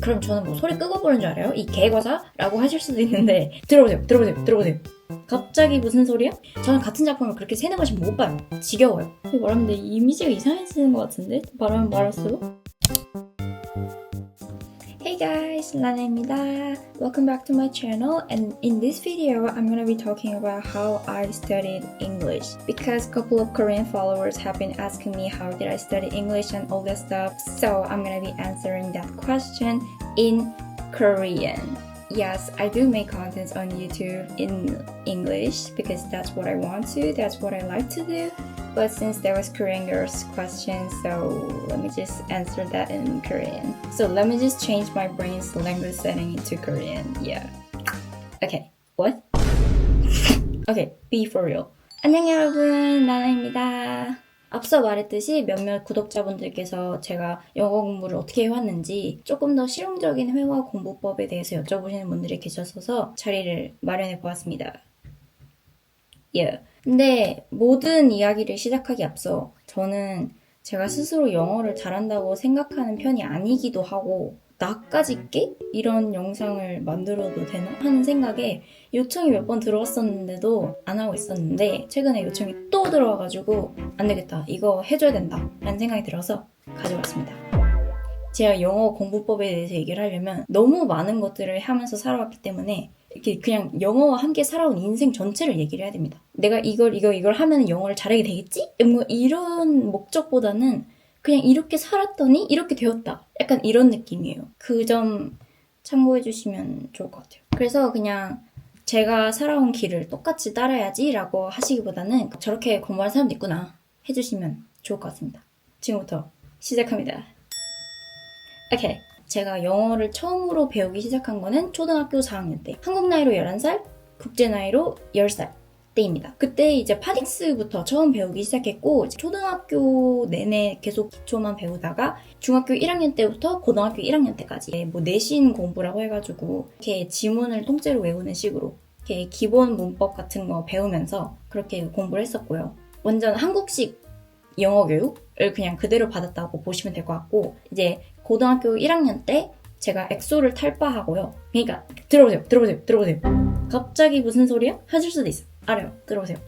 그럼 저는 뭐 소리 끄고 보는 줄 알아요? 이 개과사라고 하실 수도 있는데 들어보세요. 갑자기 무슨 소리야? 저는 같은 작품을 그렇게 세네 번씩 못 봐요. 지겨워요. 말하면 내 이미지가 이상해지는 것 같은데? 말하면 말할수록? Hey guys, 라나입니다. Welcome back to my channel, and in this video I'm gonna be talking about how I studied English because a couple of Korean followers have been asking me how did I study English and all that stuff, so I'm gonna be answering that question in Korean. Yes, I do make contents on YouTube in English because that's what I want to, that's what I like to do. But since there was Korean girls question, so let me just answer that in Korean. So let me just change my brain's language setting into Korean. Yeah. Okay. What? Okay, be for real. 안녕 여러분, 나나입니다. 앞서 말했듯이 몇몇 구독자분들께서 제가 영어 공부를 어떻게 해왔는지 조금 더 실용적인 회화 공부법에 대해서 여쭤보시는 분들이 계셔서 자리를 마련해 보았습니다. Yeah. 근데 모든 이야기를 시작하기 앞서 저는 제가 스스로 영어를 잘한다고 생각하는 편이 아니기도 하고 나까지 게? 이런 영상을 만들어도 되나? 하는 생각에 요청이 몇 번 들어왔었는데도 안 하고 있었는데 최근에 요청이 또 들어와가지고 안 되겠다, 이거 해줘야 된다 라는 생각이 들어서 가져왔습니다. 제가 영어 공부법에 대해서 얘기를 하려면 너무 많은 것들을 하면서 살아왔기 때문에 이렇게 그냥 영어와 함께 살아온 인생 전체를 얘기를 해야 됩니다. 내가 이걸 하면 영어를 잘하게 되겠지? 뭐 이런 목적보다는 그냥 이렇게 살았더니 이렇게 되었다. 약간 이런 느낌이에요. 그 점 참고해 주시면 좋을 것 같아요. 그래서 그냥 제가 살아온 길을 똑같이 따라야지 라고 하시기보다는 저렇게 공부하는 사람도 있구나 해주시면 좋을 것 같습니다. 지금부터 시작합니다. 오케이. 제가 영어를 처음으로 배우기 시작한 거는 초등학교 4학년 때. 한국 나이로 11살, 국제 나이로 10살 때입니다. 그때 이제 파닉스부터 처음 배우기 시작했고 초등학교 내내 계속 기초만 배우다가 중학교 1학년 때부터 고등학교 1학년 때까지 뭐 내신 공부라고 해가지고 이렇게 지문을 통째로 외우는 식으로 이렇게 기본 문법 같은 거 배우면서 그렇게 공부를 했었고요. 완전 한국식 영어 교육을 그냥 그대로 받았다고 보시면 될 것 같고 이제 고등학교 1학년 때 제가 엑소를 탈바하고요. 그러니까 들어보세요. 갑자기 무슨 소리야? 하실 수도 있어요. 알아요. 들어보세요.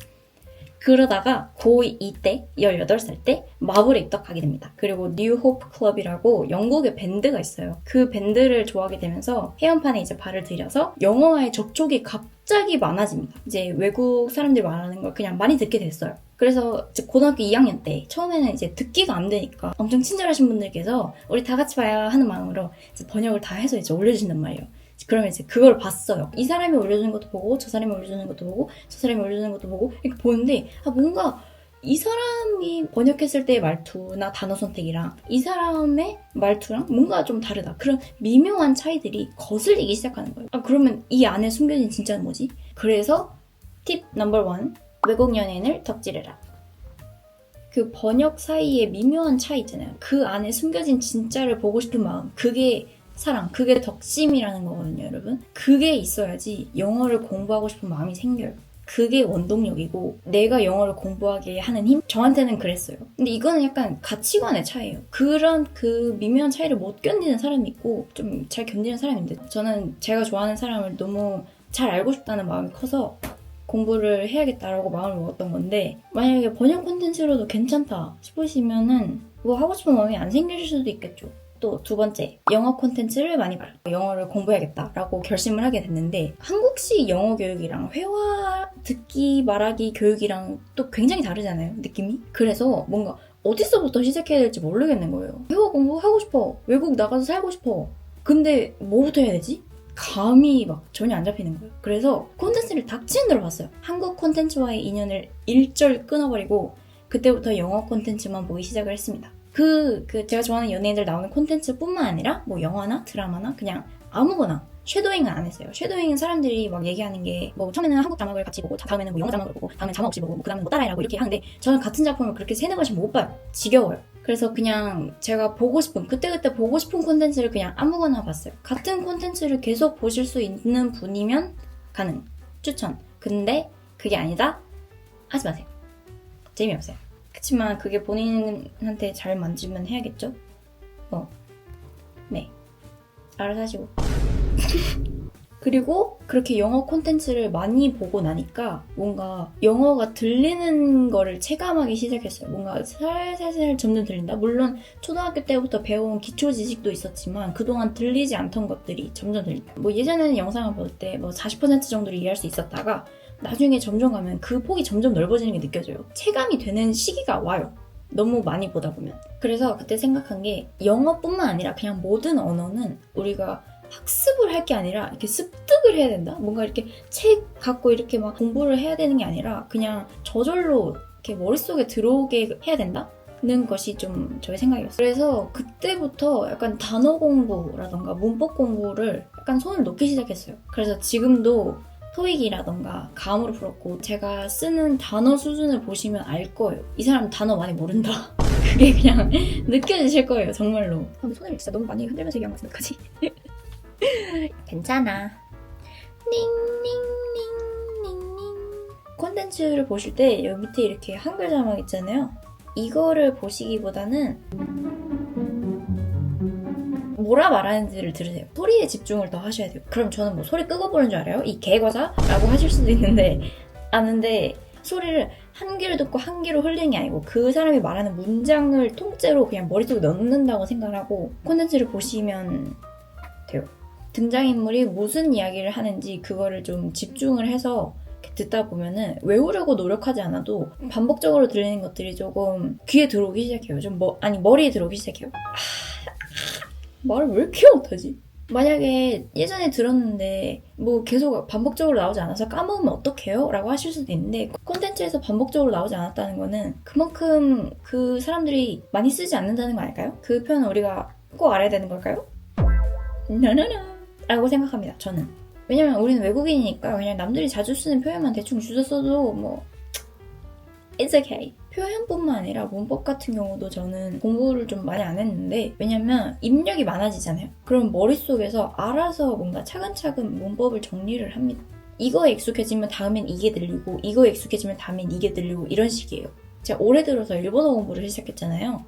그러다가 고2 때 18살 때 마블에 입덕하게 됩니다. 그리고 뉴 호프 클럽이라고 영국의 밴드가 있어요. 그 밴드를 좋아하게 되면서 해연판에 이제 발을 들여서 영어와의 접촉이 갑자기 많아집니다. 이제 외국 사람들이 말하는 걸 그냥 많이 듣게 됐어요. 그래서 이제 고등학교 2학년 때 처음에는 이제 듣기가 안 되니까 엄청 친절하신 분들께서 우리 다 같이 봐야 하는 마음으로 이제 번역을 다 해서 이제 올려주신단 말이에요. 그러면 이제 그걸 봤어요. 이 사람이 올려주는 것도 보고 저 사람이 올려주는 것도 보고 저 사람이 올려주는 것도 보고 이렇게 보는데 뭔가 이 사람이 번역했을 때의 말투나 단어 선택이랑 이 사람의 말투랑 뭔가 좀 다르다. 그런 미묘한 차이들이 거슬리기 시작하는 거예요. 그러면 이 안에 숨겨진 진짜는 뭐지? 그래서 팁 넘버 1, 외국 연예인을 덕질해라. 그 번역 사이에 미묘한 차이 있잖아요. 그 안에 숨겨진 진짜를 보고 싶은 마음, 그게 사랑, 그게 덕심이라는 거거든요, 여러분. 그게 있어야지 영어를 공부하고 싶은 마음이 생겨요. 그게 원동력이고 내가 영어를 공부하게 하는 힘? 저한테는 그랬어요. 근데 이거는 약간 가치관의 차이예요. 그런 그 미묘한 차이를 못 견디는 사람이 있고 좀 잘 견디는 사람인데 저는 제가 좋아하는 사람을 너무 잘 알고 싶다는 마음이 커서 공부를 해야겠다라고 마음을 먹었던 건데 만약에 번역 콘텐츠로도 괜찮다 싶으시면은 뭐 하고 싶은 마음이 안 생길 수도 있겠죠. 또 두 번째, 영어 콘텐츠를 많이 봐라. 영어를 공부해야겠다라고 결심을 하게 됐는데 한국식 영어 교육이랑 회화 듣기 말하기 교육이랑 또 굉장히 다르잖아요, 느낌이. 그래서 뭔가 어디서부터 시작해야 될지 모르겠는 거예요. 회화 공부하고 싶어. 외국 나가서 살고 싶어. 근데 뭐부터 해야 되지? 감이 막 전혀 안 잡히는 거예요. 그래서 콘텐츠를 닥치는 대로 봤어요. 한국 콘텐츠와의 인연을 일절 끊어버리고 그때부터 영어 콘텐츠만 보기 시작을 했습니다. 제가 좋아하는 연예인들 나오는 콘텐츠뿐만 아니라 뭐 영화나 드라마나 그냥 아무거나 쉐도잉은 안 했어요. 쉐도잉은 사람들이 막 얘기하는 게 뭐 처음에는 한국 자막을 같이 보고 다음에는 뭐 영어 자막을 보고 다음에는 자막 없이 보고 그 다음에 뭐 따라해라고 이렇게 하는데 저는 같은 작품을 그렇게 세네 번씩 못 봐요. 지겨워요. 그래서 그냥 제가 보고 싶은 그때그때 보고 싶은 콘텐츠를 그냥 아무거나 봤어요. 같은 콘텐츠를 계속 보실 수 있는 분이면 가능. 추천. 근데 그게 아니다? 하지 마세요. 재미없어요. 그치만 그게 본인한테 잘 만지면 해야겠죠? 네. 알아서 하시고. 그리고 그렇게 영어 콘텐츠를 많이 보고 나니까 뭔가 영어가 들리는 거를 체감하기 시작했어요. 뭔가 살살살 점점 들린다. 물론 초등학교 때부터 배워온 기초 지식도 있었지만 그동안 들리지 않던 것들이 점점 들린다. 뭐 예전에는 영상을 볼 때 뭐 40% 정도를 이해할 수 있었다가 나중에 점점 가면 그 폭이 점점 넓어지는 게 느껴져요. 체감이 되는 시기가 와요. 너무 많이 보다 보면. 그래서 그때 생각한 게 영어뿐만 아니라 그냥 모든 언어는 우리가 학습을 할 게 아니라 이렇게 습득을 해야 된다? 뭔가 이렇게 책 갖고 이렇게 막 공부를 해야 되는 게 아니라 그냥 저절로 이렇게 머릿속에 들어오게 해야 된다? 는 것이 좀 저의 생각이었어요. 그래서 그때부터 약간 단어 공부라던가 문법 공부를 약간 손을 놓기 시작했어요. 그래서 지금도 토익이라던가 감으로 풀었고 제가 쓰는 단어 수준을 보시면 알 거예요. 이 사람 단어 많이 모른다. 그게 그냥 느껴지실 거예요. 정말로. 근데 손을 진짜 너무 많이 흔들면서 얘기한 것 같은데 어떡하지? 괜찮아. 닝닝닝닝닝. 콘텐츠를 보실 때 여기 밑에 이렇게 한글 자막 있잖아요. 이거를 보시기보다는 뭐라 말하는지를 들으세요. 소리에 집중을 더 하셔야 돼요. 그럼 저는 뭐 소리 끄고 보는 줄 알아요? 이 개과자라고 하실 수도 있는데 아는데 소리를 한 귀로 듣고 한 귀로 흘리는 게 아니고 그 사람이 말하는 문장을 통째로 그냥 머릿속에 넣는다고 생각하고 콘텐츠를 보시면 돼요. 등장인물이 무슨 이야기를 하는지 그거를 좀 집중을 해서 듣다 보면은 외우려고 노력하지 않아도 반복적으로 들리는 것들이 조금 귀에 들어오기 시작해요. 머리에 들어오기 시작해요. 말을 왜 이렇게 못하지? 만약에 예전에 들었는데 뭐 계속 반복적으로 나오지 않아서 까먹으면 어떡해요? 라고 하실 수도 있는데 콘텐츠에서 반복적으로 나오지 않았다는 거는 그만큼 그 사람들이 많이 쓰지 않는다는 거 아닐까요? 그 표현은 우리가 꼭 알아야 되는 걸까요? 나나나 라고 생각합니다. 저는. 왜냐면 우리는 외국인이니까 그냥 남들이 자주 쓰는 표현만 대충 주워 써도 뭐 It's okay. 표현뿐만 아니라 문법 같은 경우도 저는 공부를 좀 많이 안 했는데 왜냐면 입력이 많아지잖아요. 그럼 머릿속에서 알아서 뭔가 차근차근 문법을 정리를 합니다. 이거에 익숙해지면 다음엔 이게 들리고 이거에 익숙해지면 다음엔 이게 들리고 이런 식이에요. 제가 올해 들어서 일본어 공부를 시작했잖아요.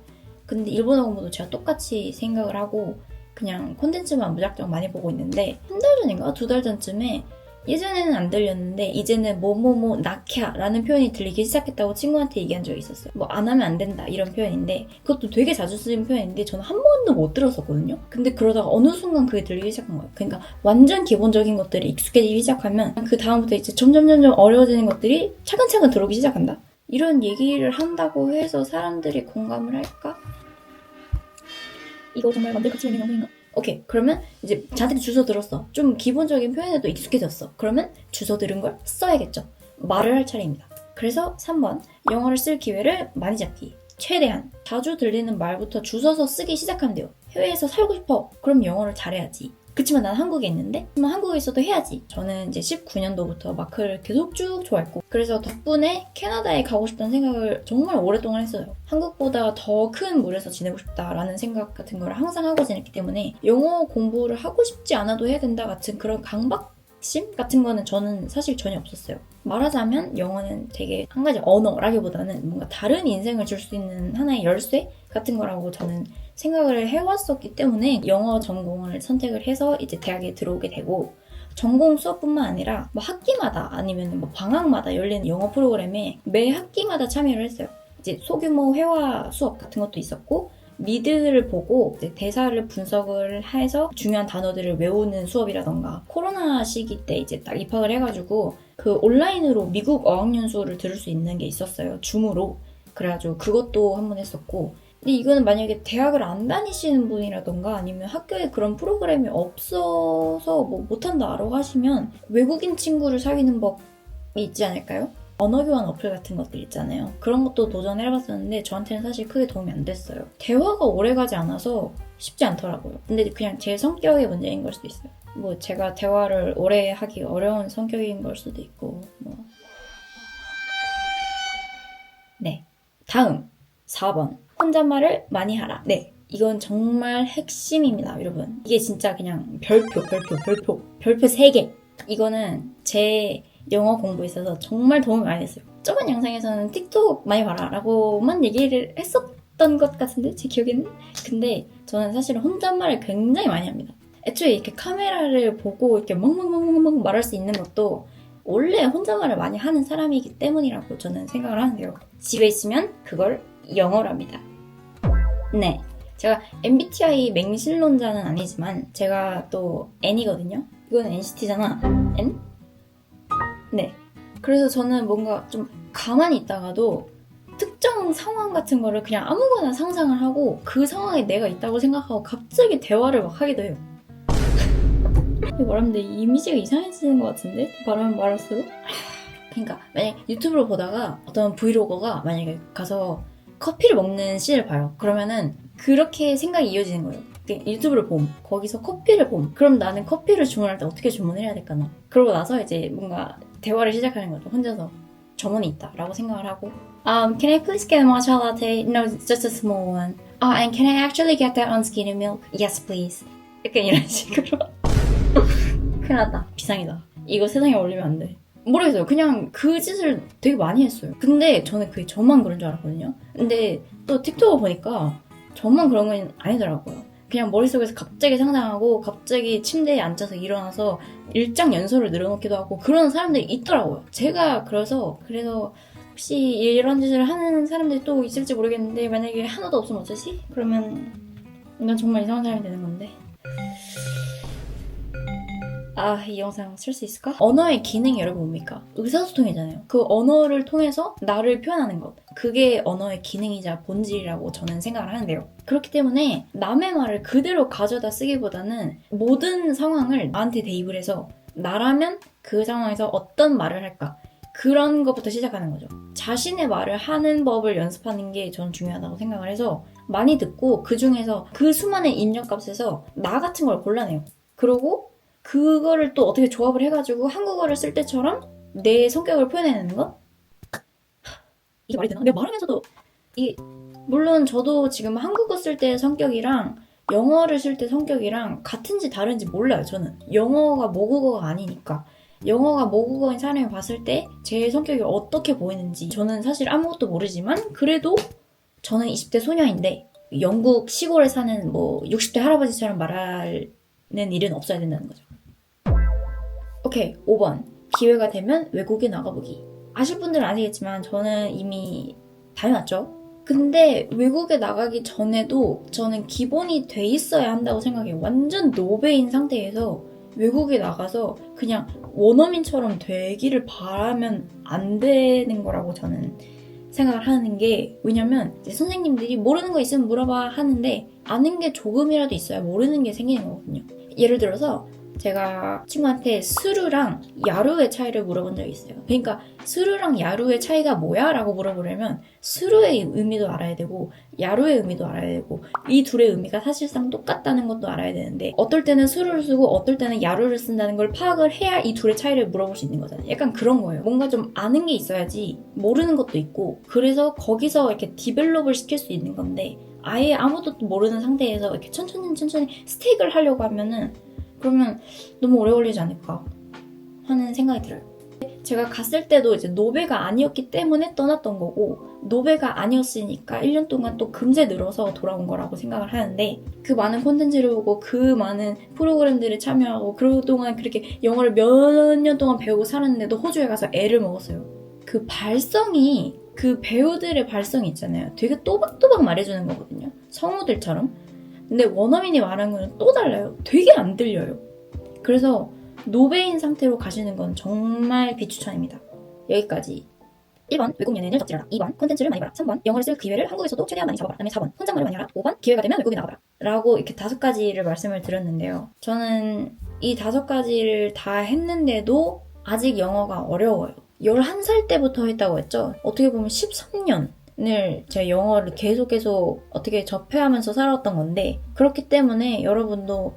근데 일본어 공부도 제가 똑같이 생각을 하고 그냥 콘텐츠만 무작정 많이 보고 있는데 한 달 전인가? 2달 전쯤에 예전에는 안 들렸는데 이제는 뭐뭐뭐 낙야 라는 표현이 들리기 시작했다고 친구한테 얘기한 적이 있었어요. 뭐 안 하면 안 된다 이런 표현인데 그것도 되게 자주 쓰는 표현인데 저는 한 번도 못 들었었거든요. 근데 그러다가 어느 순간 그게 들리기 시작한 거예요. 그러니까 완전 기본적인 것들이 익숙해지기 시작하면 그 다음부터 이제 점점 어려워지는 것들이 차근차근 들어오기 시작한다. 이런 얘기를 한다고 해서 사람들이 공감을 할까? 이거 정말 남들 같이 있는 영상인가? 오케이, 그러면 이제 잔뜩 주워 들었어. 좀 기본적인 표현에도 익숙해졌어. 그러면 주워 들은 걸 써야겠죠. 말을 할 차례입니다. 그래서 3번, 영어를 쓸 기회를 많이 잡기. 최대한 자주 들리는 말부터 주워서 쓰기 시작하면 돼요. 해외에서 살고 싶어. 그럼 영어를 잘해야지. 그치만 난 한국에 있는데 한국에 있어도 해야지. 저는 이제 19년도부터 마크를 계속 쭉 좋아했고 그래서 덕분에 캐나다에 가고 싶다는 생각을 정말 오랫동안 했어요. 한국보다 더 큰 물에서 지내고 싶다라는 생각 같은 걸 항상 하고 지냈기 때문에 영어 공부를 하고 싶지 않아도 해야 된다 같은 그런 강박심 같은 거는 저는 사실 전혀 없었어요. 말하자면 영어는 되게 한 가지 언어라기보다는 뭔가 다른 인생을 줄 수 있는 하나의 열쇠 같은 거라고 저는 생각을 해왔었기 때문에 영어 전공을 선택을 해서 이제 대학에 들어오게 되고 전공 수업뿐만 아니라 뭐 학기마다 아니면 뭐 방학마다 열리는 영어 프로그램에 매 학기마다 참여를 했어요. 이제 소규모 회화 수업 같은 것도 있었고 미드를 보고 이제 대사를 분석을 해서 중요한 단어들을 외우는 수업이라던가 코로나 시기 때 이제 딱 입학을 해가지고 그 온라인으로 미국 어학연수를 들을 수 있는 게 있었어요. 줌으로. 그래가지고 그것도 한번 했었고 근데 이거는 만약에 대학을 안 다니시는 분이라던가 아니면 학교에 그런 프로그램이 없어서 뭐 못한다라고 하시면 외국인 친구를 사귀는 법이 있지 않을까요? 언어교환 어플 같은 것들 있잖아요. 그런 것도 도전을 해봤었는데 저한테는 사실 크게 도움이 안 됐어요. 대화가 오래가지 않아서 쉽지 않더라고요. 근데 그냥 제 성격의 문제인 걸 수도 있어요. 뭐 제가 대화를 오래 하기 어려운 성격인 걸 수도 있고 뭐. 네, 다음 4번 혼잣말을 많이 하라. 네, 이건 정말 핵심입니다, 여러분. 이게 진짜 그냥 별표 3개. 이거는 제 영어 공부에 있어서 정말 도움이 많이 됐어요. 저번 영상에서는 틱톡 많이 봐라 라고만 얘기를 했었던 것 같은데 제 기억에는. 근데 저는 사실은 혼잣말을 굉장히 많이 합니다. 애초에 이렇게 카메라를 보고 이렇게 멍멍멍멍 말할 수 있는 것도 원래 혼잣말을 많이 하는 사람이기 때문이라고 저는 생각을 하는데요. 집에 있으면 그걸 영어로 합니다. 네, 제가 MBTI 맹신론자는 아니지만 제가 또 N이거든요. 이거는 NCT잖아. N? 네. 그래서 저는 뭔가 좀 가만히 있다가도 특정 상황 같은 거를 그냥 아무거나 상상을 하고 그 상황에 내가 있다고 생각하고 갑자기 대화를 막 하기도 해요. 이거 말하는데 이미지가 이상해지는 것 같은데? 말하면 말할수록? 그러니까 만약에 유튜브를 보다가 어떤 브이로거가 만약에 가서 커피를 먹는 씬을 봐요. 그러면은 그렇게 생각이 이어지는 거예요. 유튜브를 봄, 거기서 커피를 봄. 그럼 나는 커피를 주문할 때 어떻게 주문을 해야 될까나? 그러고 나서 이제 뭔가 대화를 시작하는 거죠. 혼자서 점원이 있다라고 생각을 하고 Can I please get a matcha latte? No, just a small one. And can I actually get that unsweetened milk? Yes, please. 약간 이런 식으로 큰일 났다. 비상이다. 이거 세상에 올리면 안 돼. 모르겠어요. 그냥 그 짓을 되게 많이 했어요. 근데 저는 그게 저만 그런 줄 알았거든요. 근데 또 틱톡을 보니까 저만 그런 건 아니더라고요. 그냥 머릿속에서 갑자기 상상하고 갑자기 침대에 앉아서 일어나서 일장 연설을 늘어놓기도 하고 그런 사람들이 있더라고요. 제가 그래서 혹시 이런 짓을 하는 사람들이 또 있을지 모르겠는데 만약에 하나도 없으면 어쩌지? 그러면 난 정말 이상한 사람이 되는 건데. 이 영상 쓸 수 있을까? 언어의 기능이 여러분 뭡니까? 의사소통이잖아요. 그 언어를 통해서 나를 표현하는 것. 그게 언어의 기능이자 본질이라고 저는 생각을 하는데요. 그렇기 때문에 남의 말을 그대로 가져다 쓰기보다는 모든 상황을 나한테 대입을 해서 나라면 그 상황에서 어떤 말을 할까? 그런 것부터 시작하는 거죠. 자신의 말을 하는 법을 연습하는 게 전 중요하다고 생각을 해서 많이 듣고 그 중에서 그 수많은 입력값에서 나 같은 걸 골라내요. 그러고 그거를 또 어떻게 조합을 해가지고 한국어를 쓸 때처럼 내 성격을 표현해내는 것? 이게 말이 되나? 내가 말하면서도 물론 저도 지금 한국어 쓸 때 성격이랑 영어를 쓸 때 성격이랑 같은지 다른지 몰라요. 저는 영어가 모국어가 아니니까 영어가 모국어인 사람이 봤을 때 제 성격이 어떻게 보이는지 저는 사실 아무것도 모르지만 그래도 저는 20대 소녀인데 영국 시골에 사는 60대 할아버지처럼 말하는 일은 없어야 된다는 거죠. 오케이, 5번. 기회가 되면 외국에 나가보기. 아실 분들은 아시겠지만 저는 이미 다녀왔죠. 근데 외국에 나가기 전에도 저는 기본이 돼 있어야 한다고 생각해요. 완전 노베인 상태에서 외국에 나가서 그냥 원어민처럼 되기를 바라면 안 되는 거라고 저는 생각을 하는 게 왜냐면 선생님들이 모르는 거 있으면 물어봐 하는데 아는 게 조금이라도 있어야 모르는 게 생기는 거거든요. 예를 들어서 제가 친구한테 스루랑 야루의 차이를 물어본 적이 있어요. 그러니까 스루랑 야루의 차이가 뭐야? 라고 물어보려면 스루의 의미도 알아야 되고 야루의 의미도 알아야 되고 이 둘의 의미가 사실상 똑같다는 것도 알아야 되는데 어떨 때는 스루를 쓰고 어떨 때는 야루를 쓴다는 걸 파악을 해야 이 둘의 차이를 물어볼 수 있는 거잖아요. 약간 그런 거예요. 뭔가 좀 아는 게 있어야지 모르는 것도 있고 그래서 거기서 이렇게 디벨롭을 시킬 수 있는 건데 아예 아무것도 모르는 상태에서 이렇게 천천히 스테이크를 하려고 하면은 그러면 너무 오래 걸리지 않을까 하는 생각이 들어요. 제가 갔을 때도 이제 노베가 아니었기 때문에 떠났던 거고 노베가 아니었으니까 1년 동안 또 금세 늘어서 돌아온 거라고 생각을 하는데 그 많은 콘텐츠를 보고 그 많은 프로그램들을 참여하고 그동안 그렇게 영어를 몇 년 동안 배우고 살았는데도 호주에 가서 애를 먹었어요. 그 발성이 그 배우들의 발성이 있잖아요. 되게 또박또박 말해주는 거거든요. 성우들처럼. 근데 원어민이 말하는 거는 또 달라요. 되게 안 들려요. 그래서 노베인 상태로 가시는 건 정말 비추천입니다. 여기까지. 1번 외국 연예인을 적지라라. 2번 콘텐츠를 많이 봐라. 3번 영어를 쓸 기회를 한국에서도 최대한 많이 잡아봐라. 그다음에 4번 혼잣말을 많이 하라. 5번 기회가 되면 외국에 나가봐라. 라고 이렇게 5가지를 말씀을 드렸는데요. 저는 이 5가지를 다 했는데도 아직 영어가 어려워요. 11살 때부터 했다고 했죠. 어떻게 보면 13년 제 영어를 계속 어떻게 접해하면서 살았던 건데 그렇기 때문에 여러분도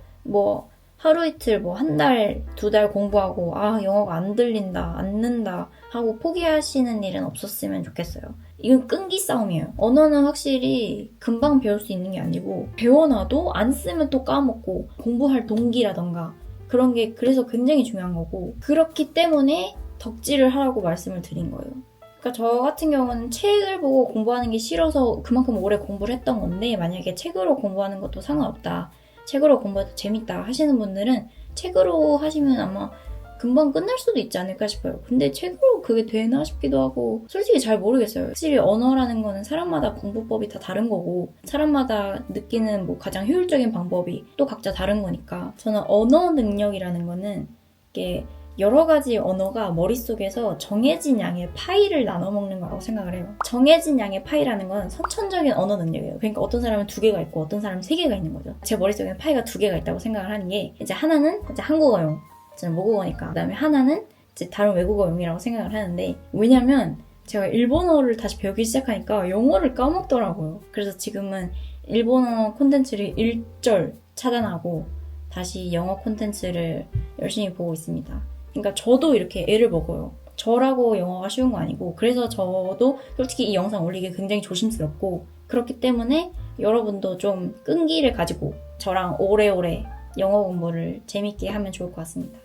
하루 이틀 한 달, 2달 공부하고 영어가 안 들린다, 안 는다 하고 포기하시는 일은 없었으면 좋겠어요. 이건 끈기 싸움이에요. 언어는 확실히 금방 배울 수 있는 게 아니고 배워놔도 안 쓰면 또 까먹고 공부할 동기라던가 그런 게 그래서 굉장히 중요한 거고 그렇기 때문에 덕질을 하라고 말씀을 드린 거예요. 그러니까 저 같은 경우는 책을 보고 공부하는 게 싫어서 그만큼 오래 공부를 했던 건데 만약에 책으로 공부하는 것도 상관없다. 책으로 공부해도 재밌다 하시는 분들은 책으로 하시면 아마 금방 끝날 수도 있지 않을까 싶어요. 근데 책으로 그게 되나 싶기도 하고 솔직히 잘 모르겠어요. 확실히 언어라는 거는 사람마다 공부법이 다 다른 거고 사람마다 느끼는 뭐 가장 효율적인 방법이 또 각자 다른 거니까 저는 언어 능력이라는 거는 이게 여러 가지 언어가 머릿속에서 정해진 양의 파일을 나눠 먹는 거라고 생각을 해요. 정해진 양의 파이라는 건 선천적인 언어 능력이에요. 그러니까 어떤 사람은 2개가 있고 어떤 사람은 3개가 있는 거죠. 제 머릿속에 파이가 2개가 있다고 생각을 하는 게 이제 하나는 이제 한국어용, 저는 모국어니까. 그다음에 하나는 이제 다른 외국어용이라고 생각을 하는데 왜냐면 제가 일본어를 다시 배우기 시작하니까 영어를 까먹더라고요. 그래서 지금은 일본어 콘텐츠를 1절 차단하고 다시 영어 콘텐츠를 열심히 보고 있습니다. 그러니까 저도 이렇게 애를 먹어요. 저라고 영어가 쉬운 거 아니고 그래서 저도 솔직히 이 영상 올리기 굉장히 조심스럽고 그렇기 때문에 여러분도 좀 끈기를 가지고 저랑 오래오래 영어 공부를 재밌게 하면 좋을 것 같습니다.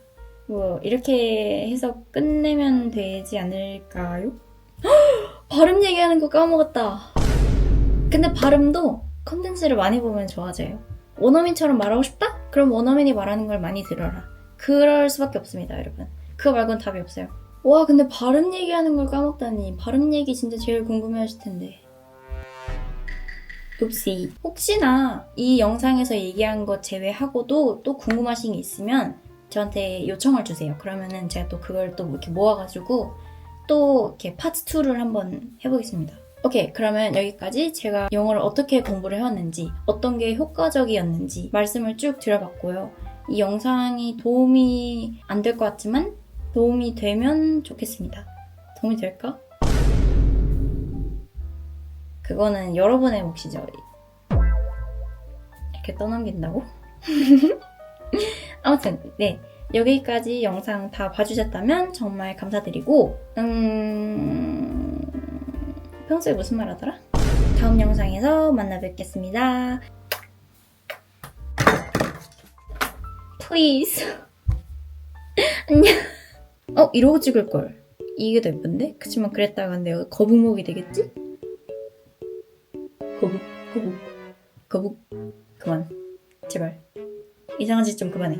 뭐 이렇게 해서 끝내면 되지 않을까요? 발음 얘기하는 거 까먹었다. 근데 발음도 컨텐츠를 많이 보면 좋아져요. 원어민처럼 말하고 싶다? 그럼 원어민이 말하는 걸 많이 들어라. 그럴 수밖에 없습니다, 여러분. 그거 말고는 답이 없어요. 와, 근데 발음 얘기하는 걸 까먹다니. 발음 얘기 진짜 제일 궁금해하실 텐데. 읍시. 혹시나 이 영상에서 얘기한 것 제외하고도 또 궁금하신 게 있으면 저한테 요청을 주세요. 그러면은 제가 또 그걸 또 이렇게 모아가지고 또 이렇게 파트 2를 한번 해보겠습니다. 오케이, 그러면 여기까지 제가 영어를 어떻게 공부를 해왔는지, 어떤 게 효과적이었는지 말씀을 쭉 드려봤고요. 이 영상이 도움이 안 될 것 같지만 도움이 되면 좋겠습니다. 도움이 될까? 그거는 여러분의 몫이죠. 이렇게 떠넘긴다고? 아무튼 네, 여기까지 영상 다 봐주셨다면 정말 감사드리고 평소에 무슨 말 하더라? 다음 영상에서 만나 뵙겠습니다. Please. 안녕. 이러고 찍을걸. 이게 더 예쁜데? 그치만 그랬다가 내가 거북목이 되겠지? 거북. 그만. 제발. 이상한 짓 좀 그만해.